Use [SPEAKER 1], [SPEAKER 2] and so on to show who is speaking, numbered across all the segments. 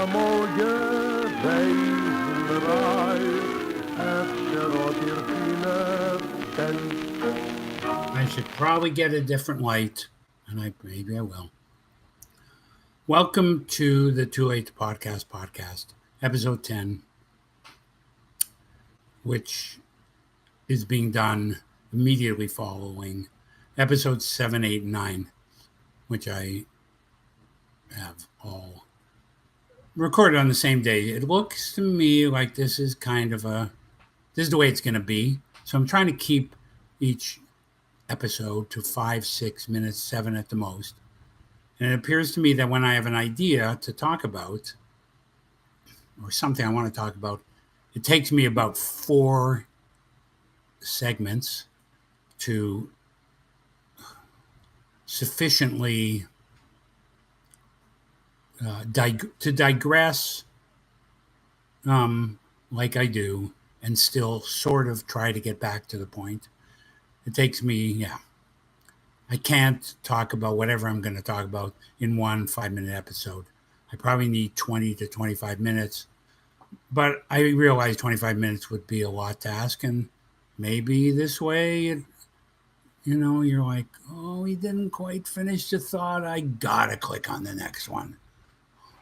[SPEAKER 1] mooie reizenderij.
[SPEAKER 2] I should probably get a different light, and maybe I will. Welcome to the Too Late to podcast, episode 10, which is being done immediately following episodes 7, 8, and 9, which I have all recorded on the same day. It looks to me like this is the way it's going to be. So I'm trying to keep each episode to 5, 6 minutes, 7 at the most. And it appears to me that when I have an idea to talk about or something I want to talk about, it takes me about 4 segments to sufficiently digress like I do and still sort of try to get back to the point. It takes me, I can't talk about whatever I'm going to talk about in one 5-minute episode. I probably need 20 to 25 minutes, but I realize 25 minutes would be a lot to ask, and maybe this way, you're like, oh, he didn't quite finish the thought. I gotta click on the next one.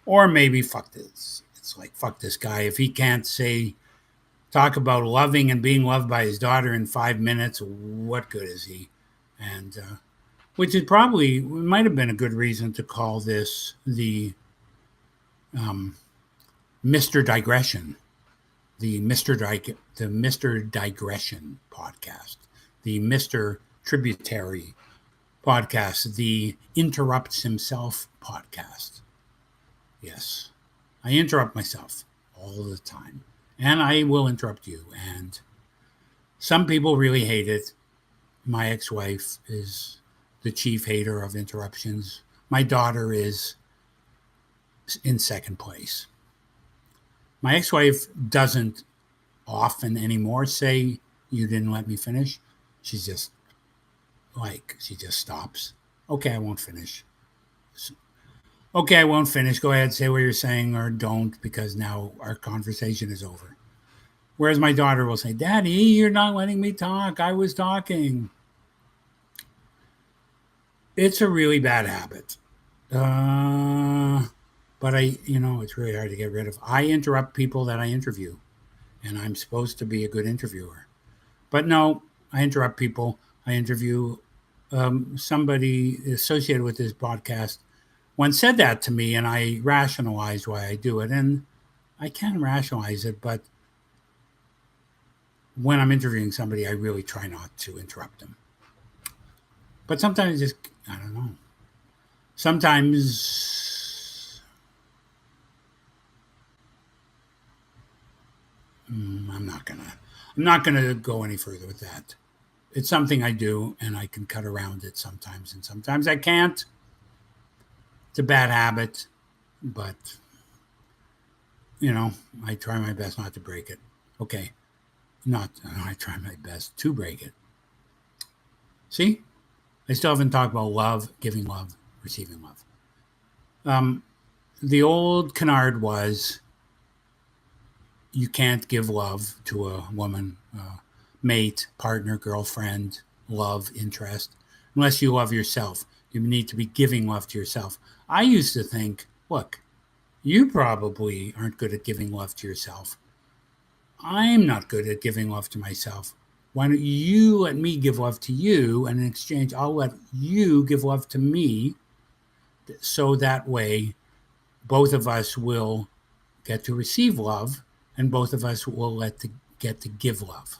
[SPEAKER 2] Or maybe fuck this. It's like, fuck this guy. If he can't talk about loving and being loved by his daughter in 5 minutes, what good is he? And which is probably might have been a good reason to call this the Mr. Digression, the Mr. Digression podcast, the Mr. Tributary podcast, the Interrupts Himself podcast. Yes, I interrupt myself all the time, and I will interrupt you. And some people really hate it. My ex-wife is the chief hater of interruptions. My daughter is in second place. My ex-wife doesn't often anymore say, you didn't let me finish. She just stops. Okay, I won't finish. Okay, I won't finish. Go ahead, say what you're saying, or don't, because now our conversation is over. Whereas my daughter will say, Daddy, you're not letting me talk. I was talking. It's a really bad habit. But it's really hard to get rid of. I interrupt people that I interview, and I'm supposed to be a good interviewer. But no, I interrupt people. I interview somebody associated with this podcast once said that to me, and I rationalized why I do it. And I can rationalize it, but when I'm interviewing somebody, I really try not to interrupt them. But sometimes I don't know. Sometimes I'm not gonna go any further with that. It's something I do, and I can cut around it sometimes, and sometimes I can't. It's a bad habit, but I try my best not to break it. Okay, I try my best to break it. See, I still haven't talked about love, giving love, receiving love. The old canard was, you can't give love to a woman, mate, partner, girlfriend, love, interest, unless you love yourself. You need to be giving love to yourself. I used to think, look, you probably aren't good at giving love to yourself. I'm not good at giving love to myself. Why don't you let me give love to you, and in exchange, I'll let you give love to me, so that way both of us will get to receive love, and both of us will get to give love.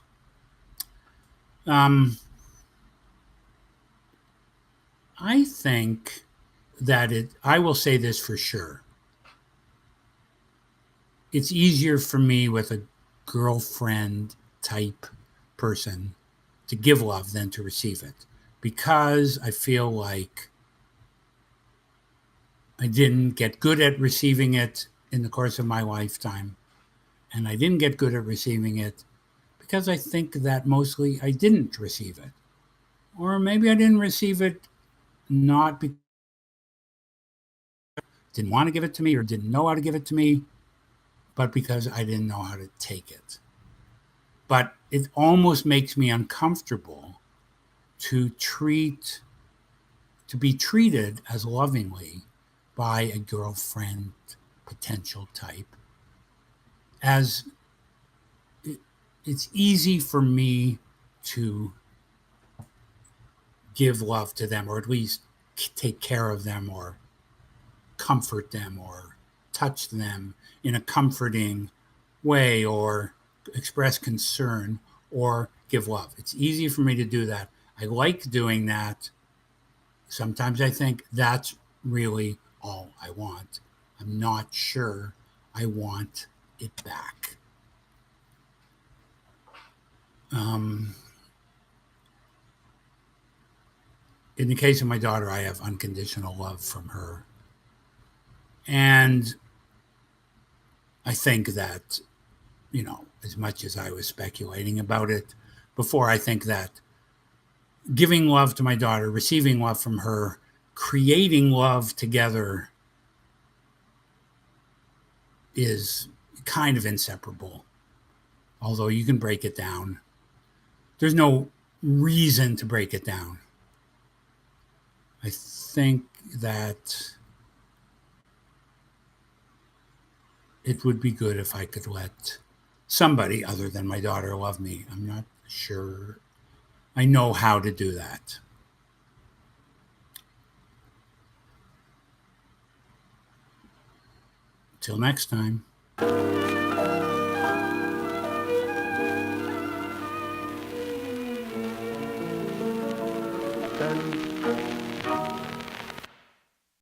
[SPEAKER 2] I think that I will say this for sure. It's easier for me with a girlfriend type person to give love than to receive it, because I feel like I didn't get good at receiving it in the course of my lifetime. And I didn't get good at receiving it because I think that mostly I didn't receive it. Or maybe I didn't receive it not because didn't want to give it to me or didn't know how to give it to me, but because I didn't know how to take it. But it almost makes me uncomfortable to be treated as lovingly by a girlfriend potential type, as it's easy for me to give love to them, or at least take care of them, or comfort them, or touch them in a comforting way, or express concern, or give love. It's easy for me to do that. I like doing that. Sometimes I think that's really all I want. I'm not sure I want it back. In the case of my daughter, I have unconditional love from her. And I think that, as much as I was speculating about it before, I think that giving love to my daughter, receiving love from her, creating love together is kind of inseparable. Although you can break it down. There's no reason to break it down. I think that it would be good if I could let somebody other than my daughter love me. I'm not sure I know how to do that. Till next time.